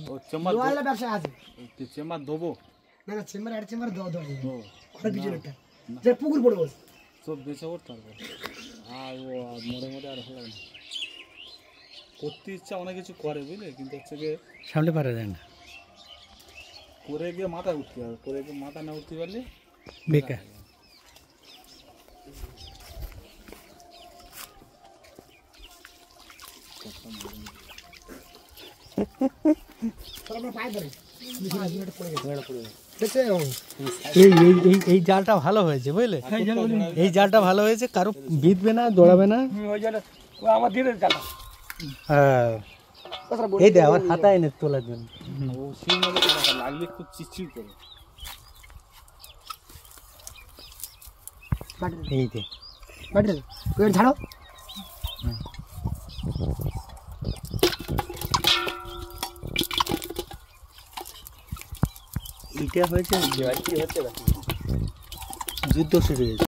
ও chamber লোহার ব্যবসা আছে চেম্বার দেবো না না চেম্বার একটা চেম্বার দাও দাও ঘরের পিছনেরটা যে পুকুর পড়ে বস সব বেঁচে করতে পারবো আর ও মোড়ে মোড়ে আর ভালো না করতে ইচ্ছা অনেক কিছু করে বুঝলে কিন্তু হচ্ছে গিয়ে সামনে পারা যায় না করে গিয়ে মাথায় উঠতে হবে করে গিয়ে মাথা না উঠতে পারলে বেকার এই জালটা ভালো হয়েছে বুঝলে এই জালটা ভালো হয়েছে কারো বিঁধবে না দৌড়াবে না হ্যাঁ এই দে আমার হাতা এনে তোলার জন্য ও শিল মাঝে লাগলে খুব চিচির করে এই যে ঝাড়ো এটা হয়েছে যুদ্ধ শুরু হয়েছে